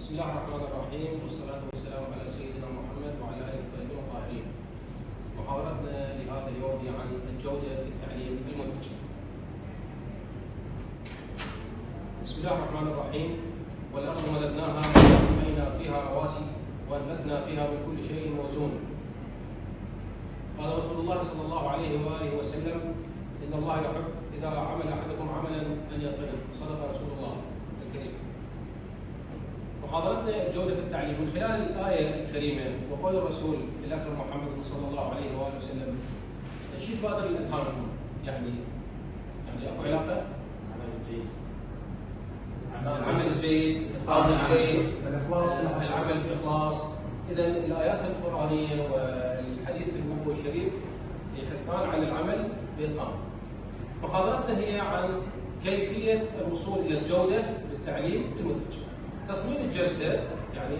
بسم الله الرحمن الرحيم والصلاة والسلام على سيدنا محمد وعلى آله الطيبين الطاهرين. محاضرتنا لهذا اليوم هي عن الجودة في التعليم المنهج. بسم الله الرحمن الرحيم. والأرض مددناها وألقينا فيها رواسي وأنبتنا فيها من كل شيء موزون. قال رسول الله صلى الله عليه وآله وسلم: إن الله يحب إذا عمل أحدكم عملا أن يتقنه. صدق رسول الله الكريم. محاضرتنا الجودة في التعليم من خلال الآية الكريمة وقول الرسول الأكرم محمد صلى الله عليه وآله وسلم. شيء تبادر الأذهان يعني أكو علاقة؟ العمل الجيد، إتقان الشيء، العمل بإخلاص. إذا الآيات القرآنية والحديث النبوي الشريف يحثان على العمل بإتقان. محاضرتنا هي عن كيفية الوصول إلى الجودة بالتعليم المنهج. تصميم الجلسة يعني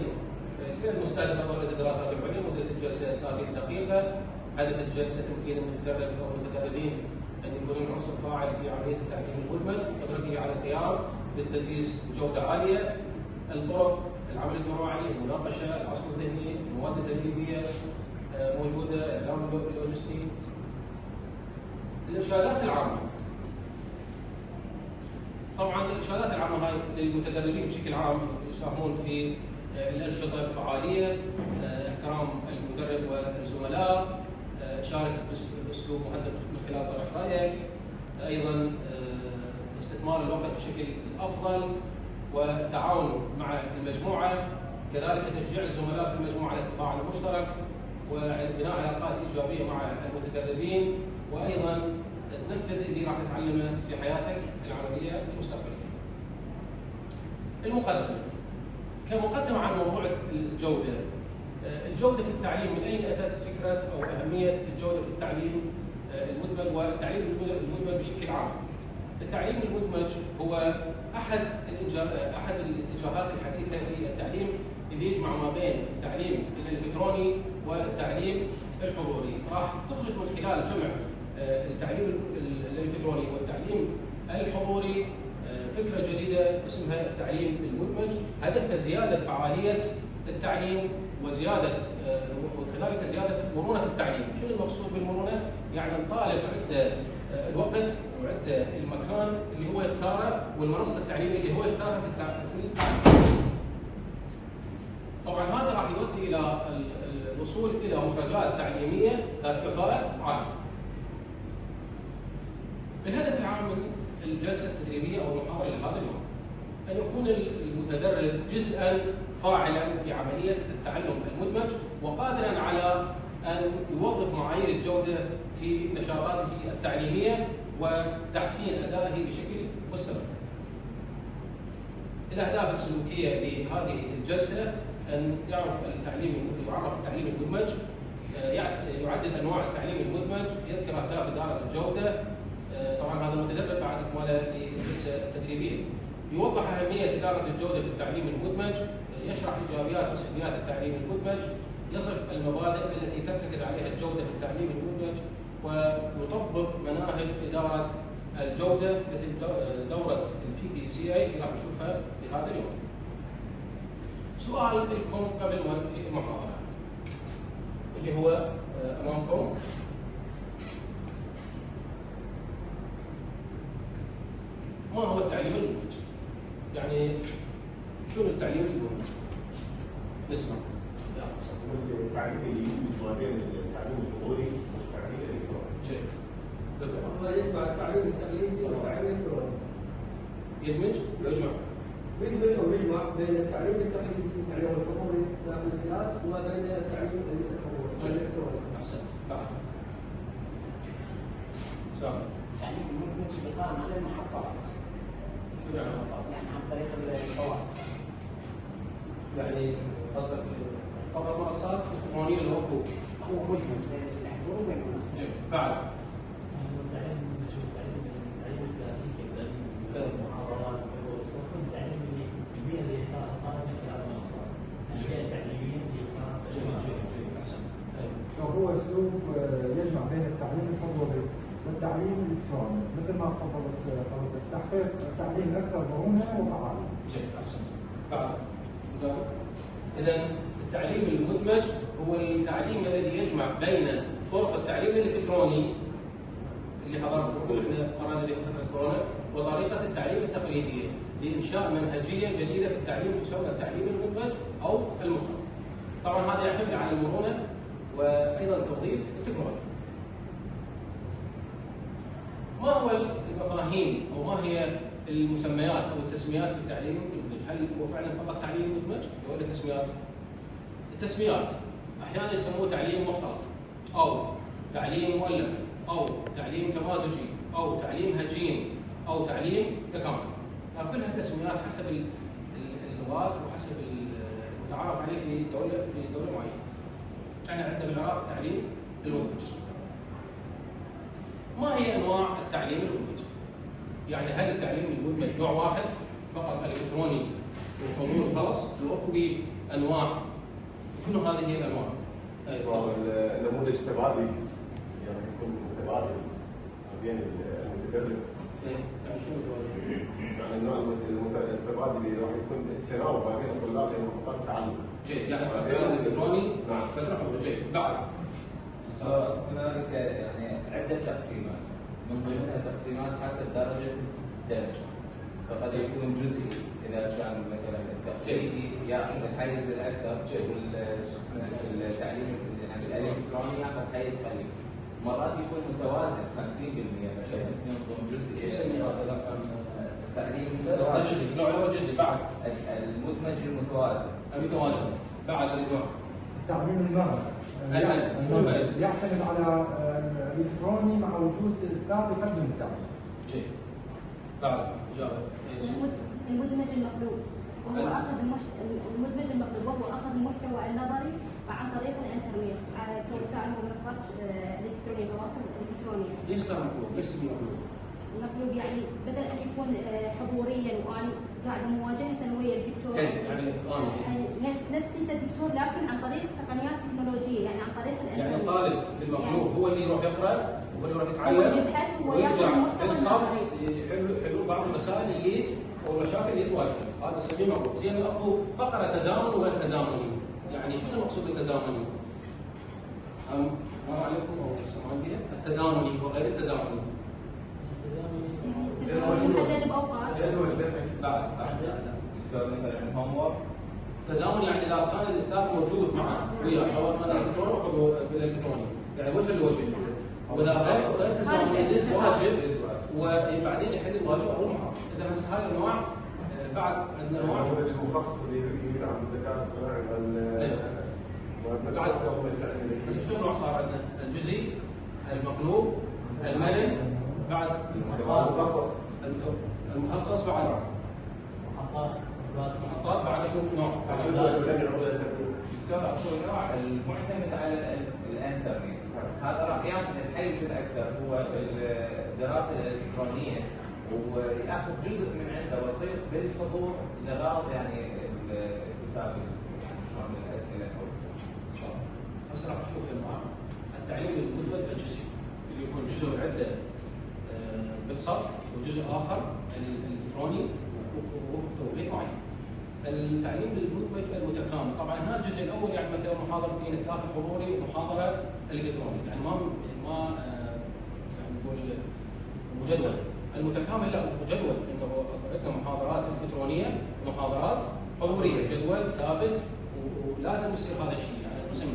في المستهدف طلبة الدراسات العليا مدة الجلسة 30 دقيقة. هدف الجلسة تمكين المتدرب أو المتدربين أن يكونوا عنصر فاعل في عملية التعليم المدمج وقدرته على القيام بالتدريس بجودة عالية. الطرق، العمل الجماعي، المناقشة، العصف الذهني، المواد التدريبية موجودة، الإعلام اللوجستي. الإرشادات العامة. طبعا الإرشادات العامة هاي للمتدربين بشكل عام يساهمون في الأنشطة بفعالية، احترام المدرب والزملاء، شارك بأسلوب مهذب من خلال طرح رأيك، أيضا استثمار الوقت بشكل أفضل والتعاون مع المجموعة، كذلك تشجيع الزملاء في المجموعة على التفاعل المشترك وبناء علاقات إيجابية مع المتدربين، وأيضا تنفذ اللي راح تتعلمه في حياتك العملية المستقبلية. المقدمة. كمقدمة عن موضوع الجودة. الجودة في التعليم، من أين أتت فكرة أو أهمية الجودة في التعليم المدمج والتعليم المدمج بشكل عام؟ التعليم المدمج هو أحد الاتجاهات الحديثة في التعليم اللي يجمع ما بين التعليم الإلكتروني والتعليم الحضوري. راح تخرج من خلال جمع التعليم الإلكتروني والتعليم الحضوري فكرة جديدة اسمها التعليم المدمج، هدفها زيادة فعالية التعليم وكذلك زيادة مرونة التعليم. شنو المقصود بالمرونة؟ يعني الطالب عنده الوقت وعنده المكان اللي هو يختاره والمنصة التعليمية اللي هو يختارها في التعليم. طبعا هذا راح يؤدي إلى الوصول إلى مخرجات تعليمية ذات كفاءة عالية. الهدف العام من الجلسة التدريبية أو المحاضرة لهذا اليوم أن يكون المتدرب جزءاً فاعلاً في عملية التعلم المدمج وقادراً على أن يوظف معايير الجودة في نشاطاته التعليمية وتحسين أدائه بشكل مستمر. الأهداف السلوكية لهذه الجلسة أن يعرف التعليم المدمج، يعدد أنواع التعليم المدمج، يذكر أهداف إدارة الجودة. طبعا هذا المتدرب بعد إكماله للجلسة التدريبية. يوضح أهمية إدارة الجودة في التعليم المدمج، يشرح إيجابيات وسلبيات التعليم المدمج، يصف المبادئ التي ترتكز عليها الجودة في التعليم المدمج، ويطبق مناهج إدارة الجودة مثل دورة PDCA اللي راح نشوفها في هذا اليوم. سؤال لكم قبل ما نبدأ المحاضرة اللي هو أمامكم. ما هو التعليم المدمج؟ يعني شنو التعليم المدمج؟ نسمع. التعليم اللي يدمج ما بين التعليم الحضوري والتعليم الالكتروني. جيد. هو يجمع التعليم التقليدي والتعليم الالكتروني. يدمج ويجمع بين التعليم التقليدي يعني هو الحضوري داخل الكلاس وما بين التعليم الالكتروني. احسنت. بعد. سامي. التعليم المدمج يقام على المحطات. شو يعني المحطات؟ يعني عن طريق التواصل. يعني قصدك فقط منصات الكترونيه اللي هو مدمج بين الحضور وبين المنصات. بعد. التعليم التعليم الكلاسيكي المحاضرات التعليم البيئه اللي يختارها الطالب من خلال المنصات. الاشياء التعليميه اللي يختارها فهو اسلوب يجمع بين التعليم الحضوري والتعليم الالكتروني، مثل ما تفضلت تحقيق تعليم اكثر مرونه وفعاليه. جيد. احسن. بعد. إذا التعليم المدمج هو التعليم الذي يجمع بين طرق التعليم الإلكتروني اللي حضرتكم احنا قرانا به فترة كورونا وطريقة التعليم التقليدية لإنشاء منهجية جديدة في التعليم تسمى التعليم المدمج أو المخلط. طبعا هذا يعتمد على المرونة وأيضا توظيف التكنولوجيا. ما هو المفاهيم أو ما هي المسميات أو التسميات في التعليم المدمج؟ هل هو فعلا فقط تعليم مدمج ولا تسميات؟ التسميات أحيانا يسموه تعليم مختلط أو تعليم مؤلف أو تعليم تمازجي أو تعليم هجين أو تعليم تكامل. كلها تسميات حسب اللغات وحسب المتعارف عليه في دولة معينة. احنا عندنا بالعراق التعليم المدمج. ما هي انواع التعليم المدمج؟ يعني هل التعليم المدمج نوع واحد فقط الكتروني وحضور وخلاص؟ لو اكو انواع شنو هذه هي الانواع؟ النموذج التبادلي يعني يكون متبادل ما بين المتدرب. يعني شنو التبادل؟ يعني النوع التبادلي راح يكون التناوب ما بين الطلاب في محطات التعلم. جيد، يعني فترة الالكتروني نعم فترة حضور. جيد، بعد هنالك يعني عدة تقسيمات، من ضمنها تقسيمات حسب درجة الدرجة، فقد يكون جزئي إذا كان مثلا التقليدي يأخذ الحيز الأكثر والتعليم يعني الإلكتروني يأخذ حيز قليل. مرات يكون متوازن 50% مثلا ينظم جزئي. يسمي هذا إذا كان التعليم المتوازن. نوع الأول جزئي. بعد المدمج المتوازن. المتوازن. بعد النوع التعليم المرن يعتمد على الالكتروني مع وجود استاذ يقدم التعليم. جيد. بعد إجابة. المدمج المقلوب وهو اخذ المدمج المقلوب وهو اخذ المحتوى النظري عن طريق الانترنت على وسائل ومنصات الالكترونيه تواصل الالكترونيه. ليش صار مقلوب؟ ليش اسمه مقلوب؟ المقلوب يعني بدل ان يكون حضوريا وانا قاعده مواجهه ويا الدكتور يعني نفس انت الدكتور لكن عن طريق تقنيات تكنولوجيه يعني عن طريق الانترنت. يعني الطالب في المقلوب هو اللي يروح يقرا وهو اللي يروح يتعلم ويبحث ويرجع ينصف يحلون بعض المسائل اللي والمشاكل اللي تواجهه. هذا نسميه مقلوب. زين اكو فقره تزامن وغير تزامني. يعني شنو المقصود بالتزامني؟ مر عليكم او سمعان بها؟ التزامني وغير التزامني. محدد باوقات. بعد مثلا هوم وورك. تزامن يعني اذا كان الاستاذ موجود معه وياه سواء كان الكتروني او بالالكتروني، يعني وجه لوجه. واذا غير تزامن يدز واجب وبعدين يحل الواجب او المحاضره. اذا هسه هاي الانواع بعد عندنا انواع النموذج المخصص اللي يدعم الذكاء الاصطناعي بس شنو نوع صار عندنا؟ الجزئي، المقلوب، المرن، بعد المخصص بعد محطات بعد نوع المعتمد على الانترنت. هذا راح ياخذ الحيز الاكثر هو الدراسه الالكترونيه وياخذ جزء من عنده وسيط بالحضور لغرض يعني اكتساب شلون الاسئله او هسه راح نشوف الانواع. التعليم المدمج الجزئي اللي يكون جزء عده بالصف وجزء اخر الالكتروني وفق توقيت معين. التعليم المدمج المتكامل طبعا هنا الجزء الاول يعني مثلا محاضرتين 3 حضوري ومحاضره الكتروني يعني ما يعني نقول مجدول. المتكامل لا مجدول انه عندنا محاضرات الكترونيه ومحاضرات حضوريه جدول ثابت ولازم يصير هذا الشيء يعني قسم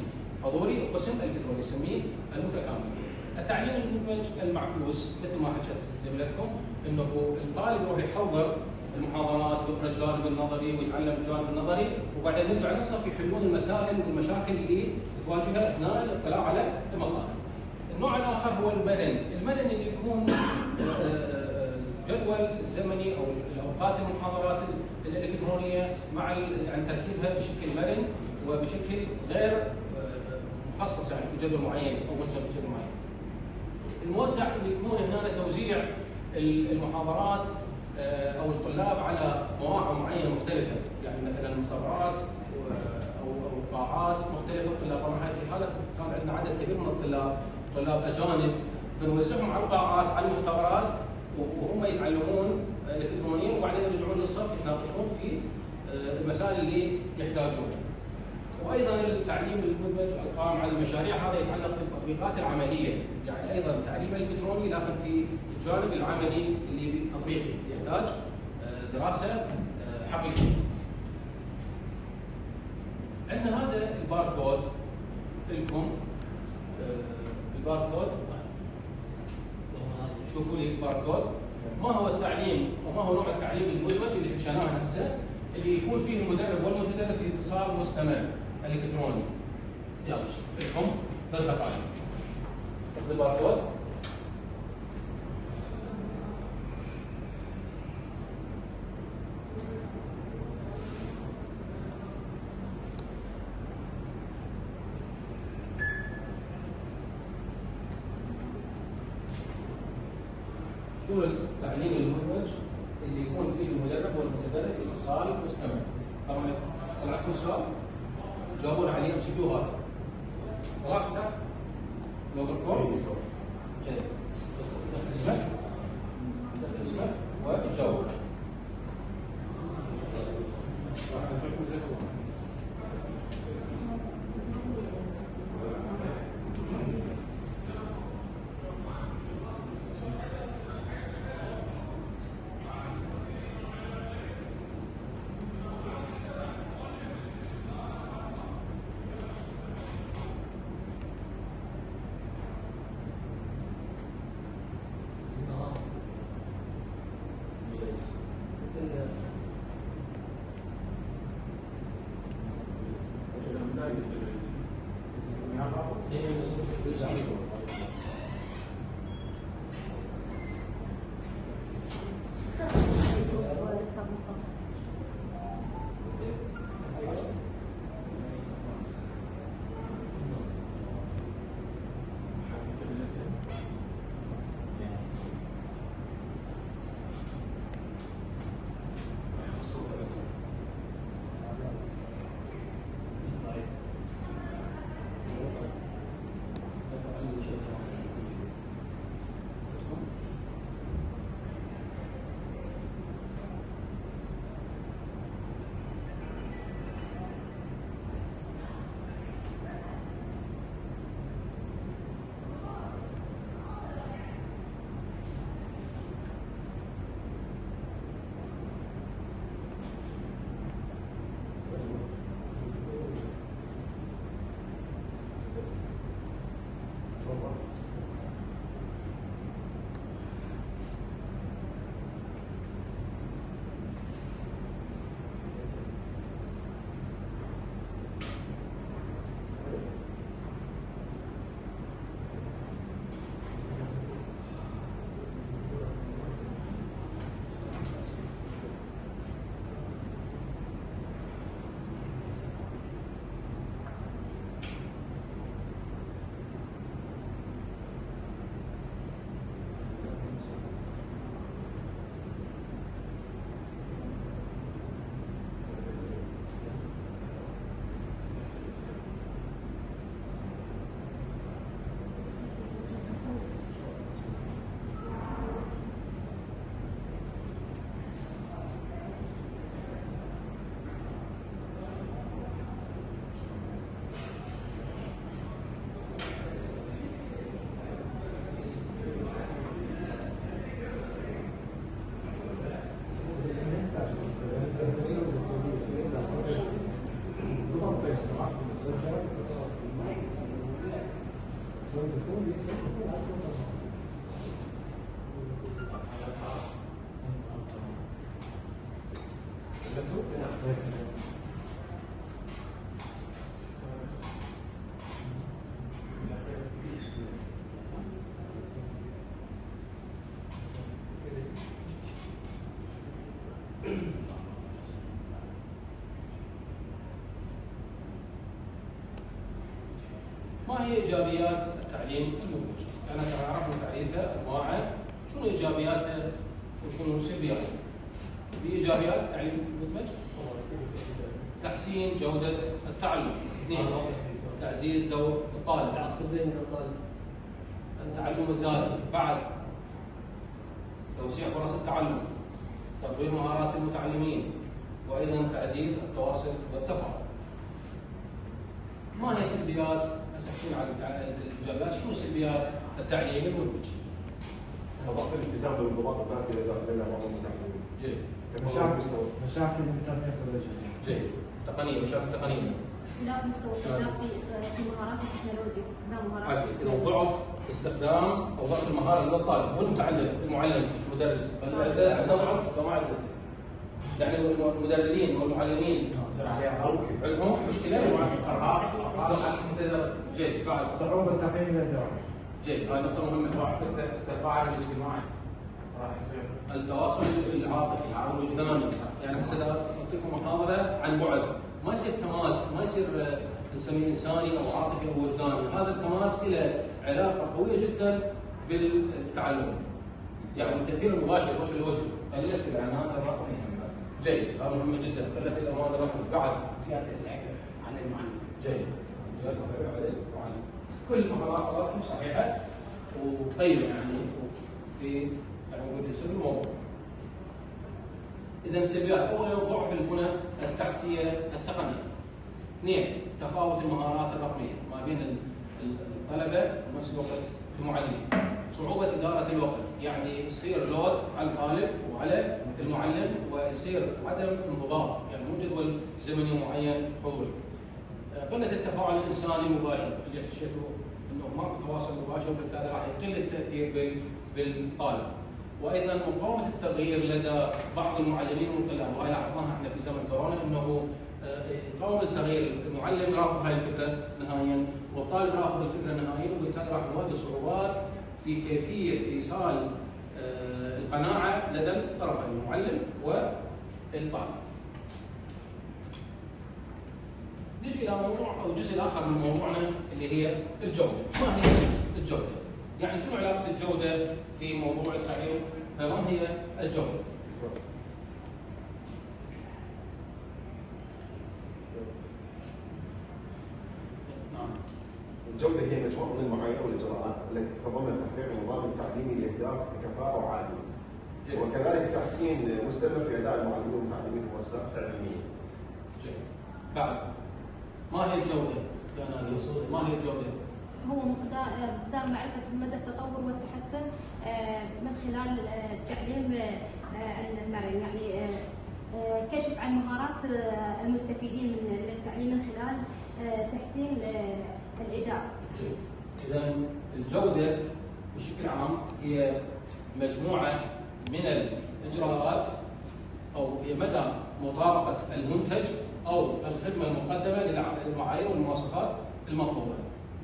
حضوري وقسم الكتروني نسميه المتكامل. التعليم المدمج المعكوس مثل ما حكت زميلتكم انه الطالب يروح يحضر المحاضرات ويقرا الجانب النظري ويتعلم الجانب النظري وبعدين يرجع للصف يحلون المسائل والمشاكل اللي تواجهها اثناء الاطلاع على المصادر. النوع الاخر هو المرن، اللي يكون الجدول الزمني او الاوقات المحاضرات الالكترونيه مع يعني ترتيبها بشكل مرن وبشكل غير مخصص يعني في جدول معين او ملزم بجدول معين. الموزع اللي يكون هنا توزيع المحاضرات او الطلاب على مواقع معينه مختلفه، يعني مثلا مختبرات او قاعات مختلفه الطلاب. طبعا في الحاله كان عندنا عدد كبير من الطلاب، طلاب اجانب، فنوزعهم على القاعات على المختبرات وهم يتعلمون الكترونيا وبعدين يرجعون للصف يتناقشون في المسائل اللي يحتاجونه. وايضا التعليم المدمج القائم على المشاريع هذا يتعلق في التطبيقات العمليه، يعني ايضا تعليم الكتروني لكن في الجانب العملي اللي تطبيقي يحتاج دراسه حقيقيه. عندنا هذا الباركود لكم، الباركود شوفوا لي الباركود. ما هو التعليم وما هو نوع التعليم المدمج اللي حشيناه هسه، اللي يكون فيه المدرب والمتدرب في اتصال مستمر الكتروني. يلا لكم 3 دقائق. خذ الباركود. شو التعليم المدمج اللي يكون فيه المدرب والمتدرب في اتصال مستمر؟ طبعا طلع لكم سؤال جاوبون عليه MCQ هذا. طلعت تحت جوجل فورم. دخل اسمك وتجاوب. ما هي ايجابيات التعليم المدمج؟ انا عرفنا تعريفه انواعه، شنو ايجابياته وشنو سلبياته؟ بايجابيات التعليم المدمج تحسين جوده التعلم، اثنين تعزيز دور الطالب، التعلم الذاتي، بعد توسيع فرص التعلم، تطوير مهارات المتعلمين، وايضا تعزيز التواصل والتفاعل. ما هي سلبيات اسفين على الاجابات؟ شنو سلبيات التعليم المدمج؟ ضغط الالتزام بالانضباط الذاتي اذا بين بعض المتعلمين. جيد. مشاكل الانترنت والاجهزه. جيد. تقنيه، مشاكل تقنيه. اختلاف مستوى الاداء في مهارات التكنولوجيا، استخدام مهارات اذا ضعف استخدام او ضعف المهاره لدى الطالب والمتعلم، المعلم، المدرب، عندنا ضعف فما عندنا. يعني المدربين والمعلمين عندهم مشكله مع جيد. بعد صعوبه تقييم الاداء. جيد، هاي نقطه مهمه. ضعف التفاعل الاجتماعي راح يصير. التواصل العاطفي او الوجداني، يعني هسه اعطيكم محاضره عن بعد، ما يصير تماس، ما يصير نسميه انساني او عاطفي او وجداني، هذا التماس له علاقه قويه جدا بالتعلم. يعني التاثير المباشر وجه لوجه. قلة الأمانة الرقمية. جيد، هذا مهم جدا، قلة الأمانة الرقمية. بعد زيادة العبء على المعلم. جيد، زيادة العبء على المعلم. كل مهارات الرقم صحيحة وقيمة يعني في يعني في سبيل الموضوع. إذا السلبيات، أولا ضعف البنى التحتية التقنية. اثنين، تفاوت المهارات الرقمية ما بين الطلبة ونفس الوقت المعلمين. صعوبة إدارة الوقت، يعني يصير لود على الطالب وعلى المعلم ويصير عدم انضباط، يعني مو جدول زمني معين حضوري. قلة التفاعل الإنساني المباشر، اللي اكتشفوا إنه ماكو تواصل مباشر، وبالتالي راح يقل التأثير بالطالب. وأيضا مقاومة التغيير لدى بعض المعلمين والطلاب، وهي لاحظناها احنا في زمن كورونا إنه يقاوم التغيير، المعلم رافض هاي الفكرة نهائيا والطالب رافض الفكرة نهائيا، وبالتالي راح نواجه صعوبات في كيفية إيصال القناعة لدى الطرفين المعلم والطالب. نجي إلى موضوع أو الجزء الآخر من موضوعنا اللي هي الجودة. ما هي الجودة؟ يعني شنو علاقة الجودة في موضوع التعليم؟ فما هي الجودة؟ الجودة هي مجموعة من المعايير والإجراءات التي تتضمن تحقيق النظام التعليمي لأهداف بكفاءة وعادلة. وكذلك تحسين مستمر في أداء المعلمين والمتعلمين في المؤسسات التعليمية. جيد. بعد ما هي الجودة؟ ما هي الجودة؟ هو مقدار معرفة مدى التطور والتحسن من خلال التعليم المرن، يعني كشف عن مهارات المستفيدين من التعليم من خلال تحسين الإداء. إذا الجودة بشكل عام هي مجموعة من الإجراءات أو هي مدى مطابقة المنتج أو الخدمة المقدمة للمعايير والمواصفات المطلوبة.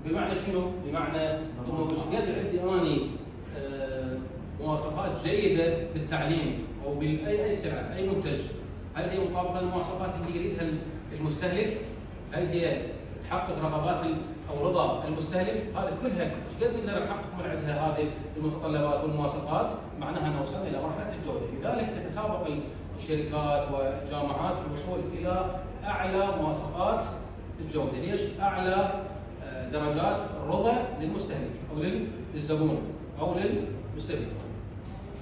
بمعنى شنو؟ بمعنى إنه إيش قد عندي أني مواصفات جيدة بالتعليم أو بأي سلعة، أي منتج، هل هي مطابقة للمواصفات اللي يريدها المستهلك؟ هل هي تحقق رغبات او رضا المستهلك؟ هذه كلها ايش قد نقدر نحقق من عندها هذه المتطلبات والمواصفات؟ معناها ان وصلنا الى مرحله الجوده، لذلك تتسابق الشركات والجامعات في الوصول الى اعلى مواصفات الجوده، ليش؟ اعلى درجات الرضا للمستهلك او للزبون او للمستهلك.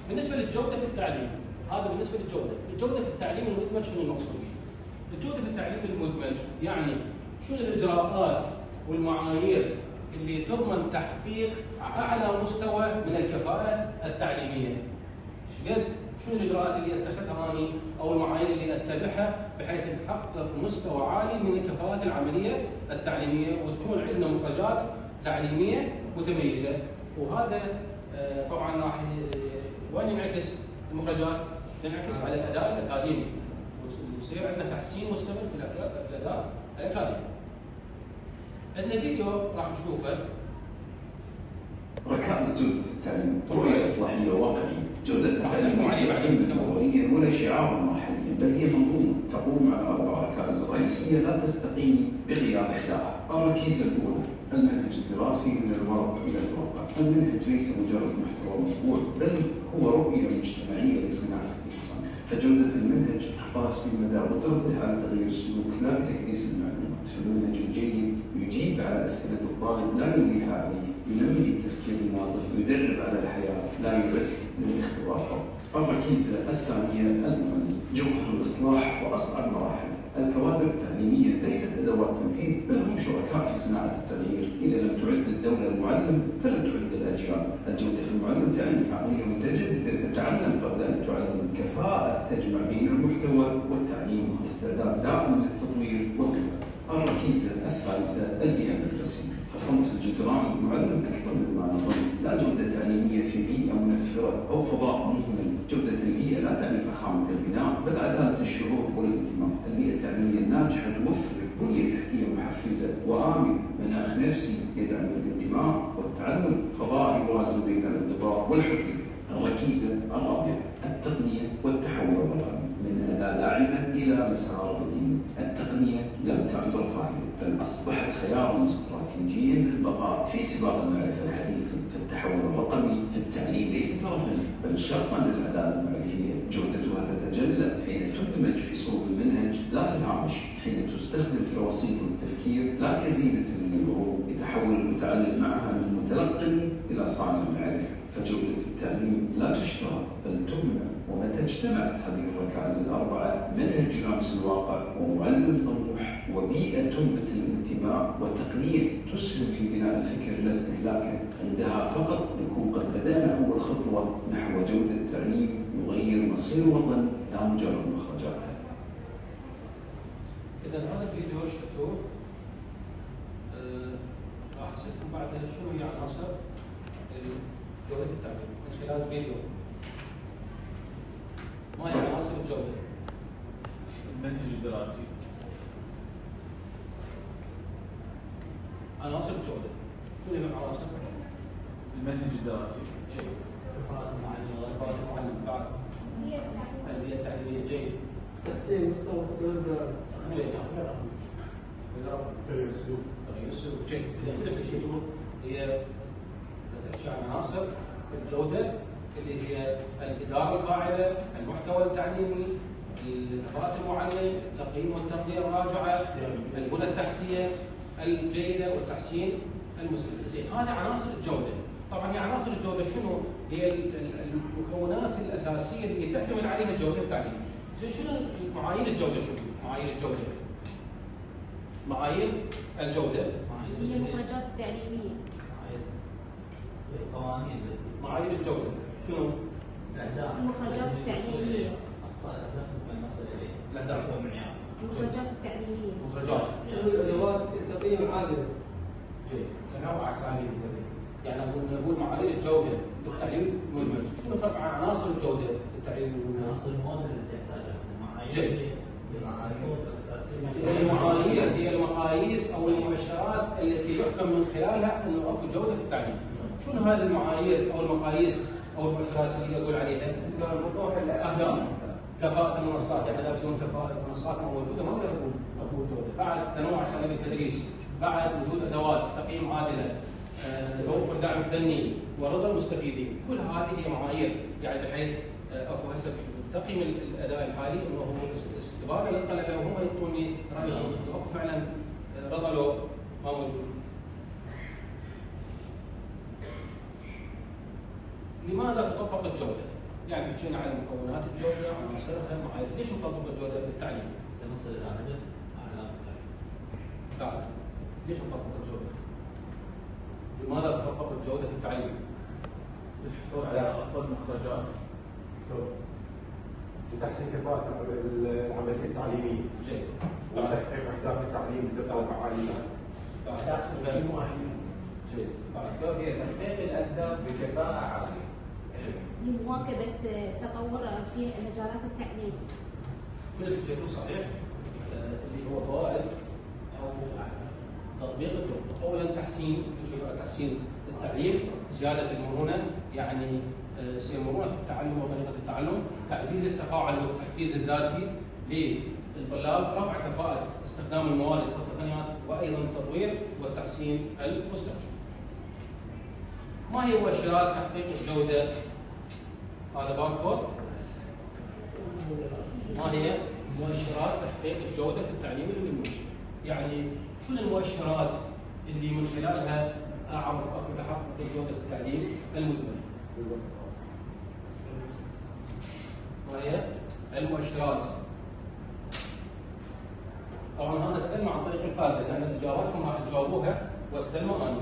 بالنسبه للجوده في التعليم، هذا بالنسبه للجوده، الجوده في التعليم المدمج شنو المقصود به؟ الجوده في التعليم المدمج يعني شنو الإجراءات والمعايير اللي تضمن تحقيق أعلى مستوى من الكفاءة التعليمية؟ شنو الإجراءات اللي أتخذها أنا أو المعايير اللي أتبعها بحيث نحقق مستوى عالي من الكفاءات العملية التعليمية وتكون عندنا مخرجات تعليمية متميزة؟ وهذا طبعا راح وين ينعكس المخرجات؟ تنعكس على الأداء الأكاديمي ويصير عندنا تحسين مستمر في الأداء الأكاديمي. عندنا فيديو راح نشوفه. ركائز جودة التعليم رؤية إصلاحية واقعية. جودة التعليم ليست قيمة نظرية ولا شعارا مرحليا، بل هي منظومة تقوم على 4 ركائز رئيسية لا تستقيم بغياب إحداها. الركيزة الأولى المنهج الدراسي من الورق إلى الواقع. المنهج ليس مجرد محتوى مطبوع، بل هو رؤية مجتمعية لصناعة الإنسان. فجودة المنهج تقاس بمدى قدرته على تغيير السلوك لا بتكديس المعلومات. فالمنهج الجيد يجيب على أسئلة الطالب لا يلهيها عليه، ينمي التفكير الناضج، يدرب على الحياة لا يرد للاختبار. الركيزة الثانية المعلم. جوهر الإصلاح وأصعب مراحل. الكوادر التعليمية ليست أدوات تنفيذ، بل هم شركاء في صناعة التغيير. إذا لم تعد الدولة المعلم فلن تعد الأجيال. الجودة في المعلم تعني عقلية متجددة تتعلم قبل أن تعلم، كفاءة تجمع بين المحتوى والتعليم، استعداد دائم للتطوير والقيادة. الركيزة الثالثة البيئة المدرسية. فصمت الجدران المعلم أكثر مما نظن. لا جودة تعليمية في بيئة منفرة أو فضاء مهمل. جودة البيئة لا تعني فخامة البناء، بل عدالة الشعور والانتماء. البيئة التعليمية الناجحة توفر بنية تحتية محفزة وآمنة، مناخ نفسي يدعم الانتماء والتعلم، فضاء يوازن بين الانضباط والحرية. الركيزة الرابعة التقنية والتحول الرقمي. من أداة لاعبة إلى مسار بديل. التقنية لم تعد رفاهية، بل أصبحت خيارا استراتيجيا للبقاء في سباق المعرفة الحديثة. فالتحول الرقمي في التعليم ليس طرفا، بل شرطا للعدالة المعرفية. جودتها تتجلى حين تدمج في صلب المنهج لا في الهامش، حين تستخدم كوسيط للتفكير لا كزينة للعروض. يتحول المتعلم معها من متلقن إلى صانع المعرفة. فجودة التعليم لا تشترى بل تبنى. ومتى اجتمعت هذه الركائز الأربعة، منهج يلامس الواقع، ومعلم طموح، وبيئة تنبت الانتماء، وتقنية تسهم في بناء الفكر لا استهلاكه، عندها فقط نكون قد بدأنا أول خطوة نحو جودة تعليم يغير مصير الوطن لا مجرد مخرجاته. إذا هذا الفيديو شفتوه راح أسألكم بعد شنو هي عناصر جودة التعليم من خلال الفيديو. ما هي عناصر الجودة؟ المنهج الدراسي. عناصر الجودة شنو هي العناصر؟ المنهج الدراسي. جيد. كفاءة المعلم كفاءة المعلم. بعد البيئة التعليمية. جيد. تحسين مستوى التطوير. جيد. تغيير السلوك. تغيير السلوك. جيد. إذا كل شيء هي تحكي عن عناصر الجودة اللي هي الإدارة الفاعلة، المحتوى التعليمي، كفاءة المعلم، التقييم والتقدير الراجعة، البنى التحتية الجيدة والتحسين المستمر. زين، هذه عناصر الجودة. طبعا هي عناصر الجودة شنو؟ هي المكونات الأساسية اللي تعتمد عليها الجودة التعليمية. زين، شنو معايير الجودة؟ شنو معايير الجودة؟ معايير الجودة هي المخرجات التعليمية. القوانين التي معايير الجودة شنو؟ الأهداف المخرجات التعليمية. أقصى الأهداف التي نصل إليها. الأهداف والمعيار. المخرجات التعليمية. مخرجات. أدوات تقييم عادلة. جيد. تنوع اساليب التدريس. يعني نقول معايير الجوده في التعليم المدمج، شنو الفرق عن عناصر الجوده في التعليم المدمج؟ عناصر المواد التي يحتاجها المعايير. جيد. المعايير الأساسية. المعايير هي المقاييس او المؤشرات التي يحكم من خلالها انه اكو جوده في التعليم. شنو هذه المعايير او المقاييس او المؤشرات اللي اقول عليها؟ اهداف، كفاءة المنصات، يعني اذا بدون كفاءة المنصات موجوده ما نقدر نقول اكو جوده. بعد تنوع اساليب التدريس، بعد وجود ادوات تقييم عادله، توفر دعم فني ورضا المستفيدين، كل هذه هي معايير يعني بحيث اكو هسه تقييم الاداء الحالي انه هو استقبال للطلبه وهم يعطوني رايهم اكو فعلا رضا لو ما موجود. لماذا تطبق الجوده؟ يعني حكينا عن مكونات الجوده، عناصرها، معايير، ليش نطبق الجوده في التعليم؟ تنصل إلى هدف أعلى التعليم. بعد ليش نطبق الجوده؟ لماذا تطبق الجوده في التعليم؟ للحصول على أفضل مخرجات. لتحسين كفاءة العملية التعليمية. جيد. وتحقيق أهداف التعليم بدقة وفعالية. جيد. بعد هي تحقيق الأهداف بكفاءة عالية. لمواكبة تطور في مجالات التعليم. كل اللي حكيتوه صحيح اللي هو فوائد او تطبيق الجوده. اولا تحسين التعليم، زياده المرونه، يعني يصير مرونه في التعلم وطريقه التعلم، تعزيز التفاعل والتحفيز الذاتي للطلاب، رفع كفاءه استخدام الموارد والتقنيات، وايضا التطوير والتحسين المستمر. ما هي مؤشرات تحقيق الجوده؟ هذا باركود. ما هي مؤشرات تحقيق الجوده في التعليم المدمج؟ يعني شنو المؤشرات اللي من خلالها اعرف اكو تحقق الجوده في التعليم المدمج؟ بالضبط. وهي المؤشرات. طبعا هذا استلمه عن طريق القاعده، لان اجاباتكم راح تجاوبوها واستلموا اني.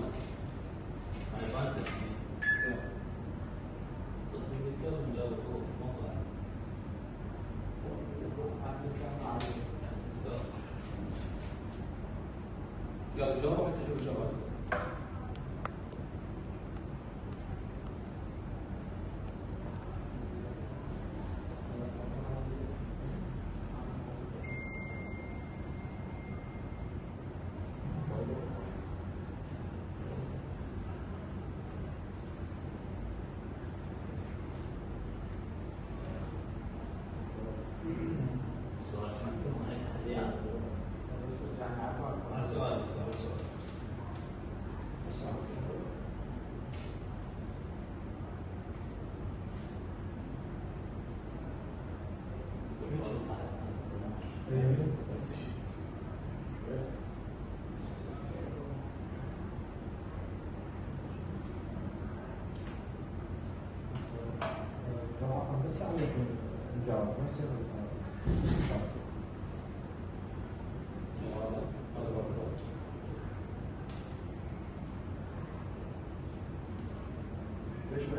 يلا جاوبوا حتى شوفوا اجاباتكم. بس عليك نجاوب ما يصير هذا مفروض. ليش ما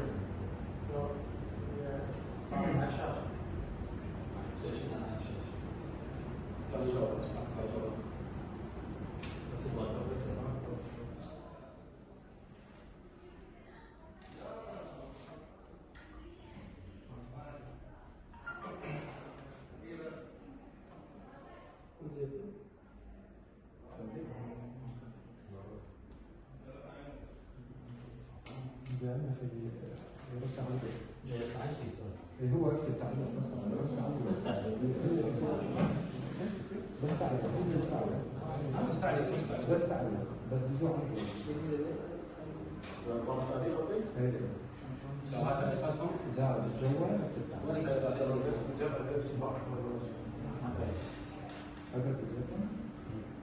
يلا جاوبوا بس جاوبوا. هو التعليم بس بزوع لو هذا طريقتكم زاد الجوال أدرك الزيتون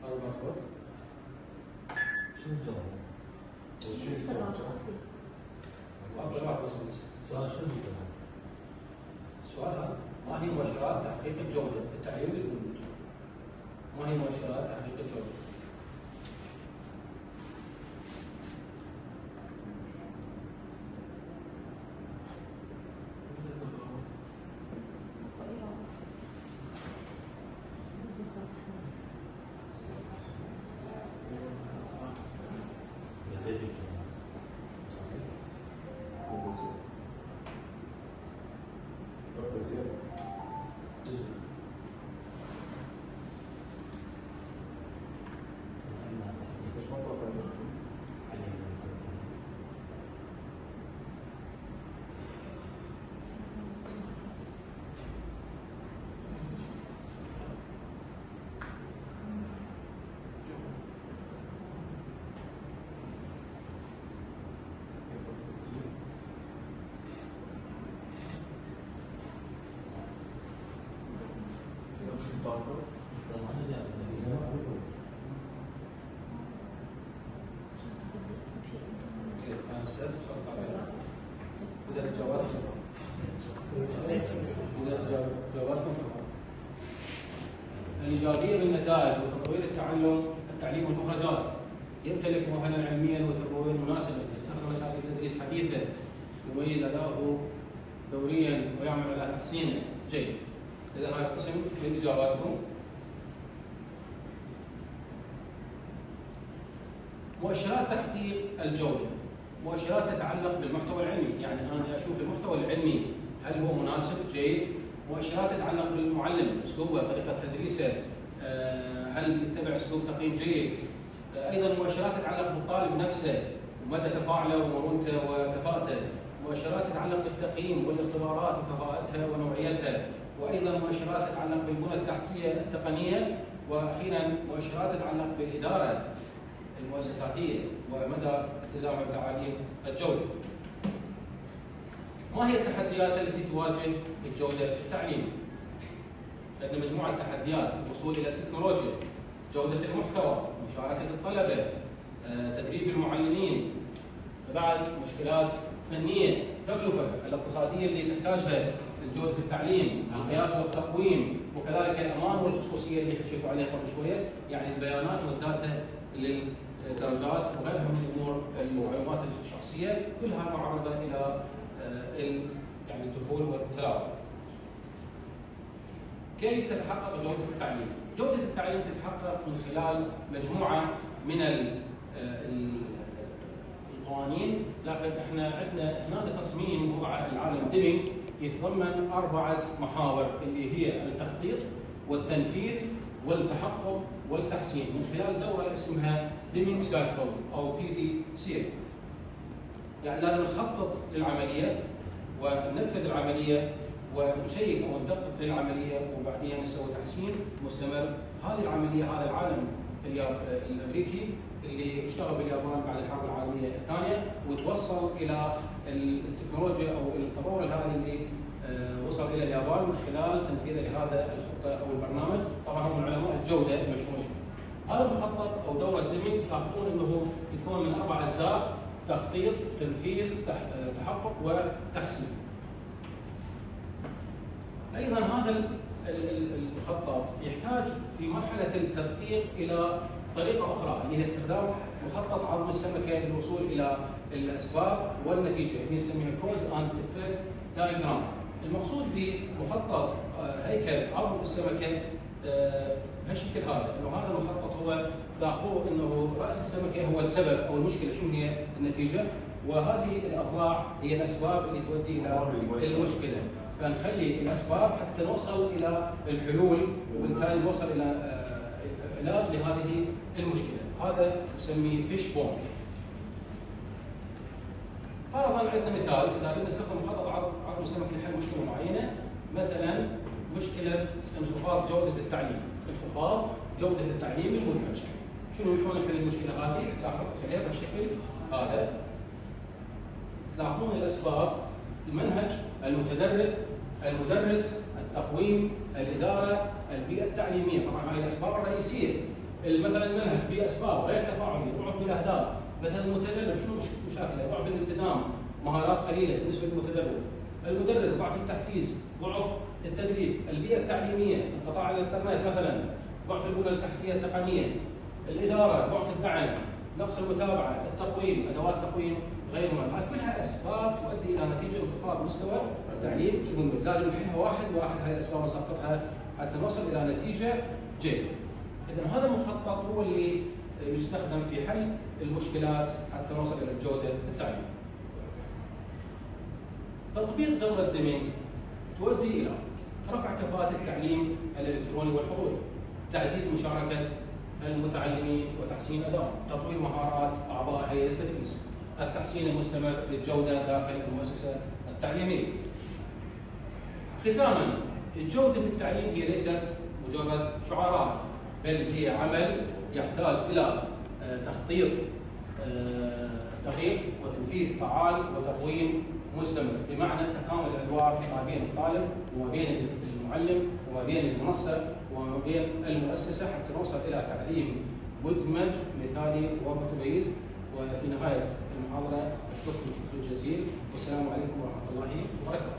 هذا مفروض. شنو الجواب؟ أفضل واحد بس. سؤال شنو الجواب؟ السؤال هذا ما هي مؤشرات تحقيق الجودة في التعليم للمنتج؟ ما هي مؤشرات تحقيق الجودة؟ الإيجابية بالنتائج وتطوير التعليم والمخرجات. يمتلك مؤهلا علميا وتربويا مناسبا، يستخدم اساليب تدريس حديثه، يميز اداؤه دوريا ويعمل على تحسينه. جيد. اذا هذا القسم من اجاباتكم. مؤشرات تحقيق الجوده. مؤشرات تتعلق بالمحتوى العلمي، يعني انا اشوف المحتوى العلمي هل هو مناسب جيد. مؤشرات تتعلق بالمعلم، اسلوبه، طريقه تدريسه، هل يتبع اسلوب تقييم جيد. ايضا مؤشرات تتعلق بالطالب نفسه ومدى تفاعله ومرونته وكفاءته. مؤشرات تتعلق بالتقييم والاختبارات وكفاءتها ونوعيتها. وايضا مؤشرات تتعلق بالبنى التحتيه التقنيه. واخيرا مؤشرات تتعلق بالاداره المؤسساتيه ومدى التزامها بتعاليم الجوده. ما هي التحديات التي تواجه الجوده في التعليم؟ عندنا مجموعه تحديات: الوصول الى التكنولوجيا، جوده المحتوى، مشاركه الطلبه، تدريب المعلمين، بعد مشكلات فنيه، تكلفه الاقتصاديه اللي تحتاجها جودة التعليم، القياس والتقويم، وكذلك الأمان والخصوصية اللي حكيتوا عليها قبل شوية، يعني البيانات والداتا للدرجات وغيرها من الأمور المعلومات الشخصية كلها معرضة إلى يعني الدخول والتلاعب. كيف تتحقق جودة التعليم؟ جودة التعليم تتحقق من خلال مجموعة من القوانين، لكن احنا عندنا هنا تصميم وضع العالم ديمينج يتضمن 4 محاور اللي هي التخطيط والتنفيذ والتحقق والتحسين من خلال دورة اسمها ديمينج سايكل او في دي سير. يعني لازم نخطط للعملية وننفذ العملية ونشيك او ندقق للعمليه وبعدين نسوي تحسين مستمر. هذه العمليه هذا العالم الامريكي اللي اشتغل باليابان بعد الحرب العالميه الثانيه وتوصل الى التكنولوجيا او التطور هذا اللي وصل الى اليابان من خلال تنفيذه لهذا الخطه او البرنامج. طبعا هم من علماء الجوده المشهورين. هذا المخطط او دوره ديمينج تلاحظون انه يتكون من 4 اجزاء: تخطيط، تنفيذ، تحقق وتحسين. ايضا هذا المخطط يحتاج في مرحله التدقيق الى طريقه اخرى اللي هي استخدام مخطط عظم السمكه للوصول الى الاسباب والنتيجه اللي نسميها كوز اند افكت دايجرام. المقصود بمخطط هيكل عظم السمكه بهالشكل هذا، انه هذا المخطط هو تلاحظوه انه راس السمكه هو السبب او المشكله، شنو هي النتيجه، وهذه الاضلاع هي الاسباب اللي تؤدي الى المشكله. فنخلي الاسباب حتى نوصل الى الحلول وبالتالي نوصل الى علاج لهذه المشكله. هذا نسميه فيش بون. فرضا عندنا مثال، اذا بدنا نستخدم مخطط عظم السمك لحل مشكله معينه، مثلا مشكله انخفاض جوده التعليم، انخفاض جوده التعليم المدمج. شلون نحل المشكله هذه؟ لاحظوا عليها بالشكل هذا. تلاحظون الاسباب: المنهج، المتدرب، المدرس، التقويم، الاداره، البيئه التعليميه. طبعا هذه الاسباب الرئيسيه. مثلا المنهج فيه اسباب غير تفاعليه، ضعف بالاهداف. مثلا المتدرب شنو مشاكله؟ ضعف الالتزام، مهارات قليله بالنسبه للمتدرب. المدرس ضعف التحفيز، ضعف التدريب. البيئه التعليميه، انقطاع الانترنت مثلا، ضعف البنى التحتيه التقنيه. الاداره، ضعف الدعم، نقص المتابعه. التقويم، ادوات تقويم غير مناسبه. هاي كلها اسباب تؤدي الى نتيجه انخفاض مستوى التعليم المدمج. لازم نحلها واحد هاي الاسباب ونسقطها حتى نوصل الى نتيجه جيده. اذا هذا المخطط هو اللي يستخدم في حل المشكلات حتى نوصل الى الجوده في التعليم. تطبيق دوره ديمينج تؤدي الى رفع كفاءه التعليم الالكتروني والحضوري، تعزيز مشاركه المتعلمين وتحسين ادائهم، تطوير مهارات اعضاء هيئه التدريس، التحسين المستمر للجوده داخل المؤسسه التعليميه. ختاما، الجوده في التعليم هي ليست مجرد شعارات، بل هي عمل يحتاج الى تخطيط دقيق وتنفيذ فعال وتقويم مستمر، بمعنى تكامل الادوار ما بين الطالب وما بين المعلم وما بين المنصه وما بين المؤسسه حتى نوصل الى تعليم مدمج مثالي ومتميز. وفي نهايه المحاضره اشكركم شكرا جزيلا والسلام عليكم ورحمه الله وبركاته.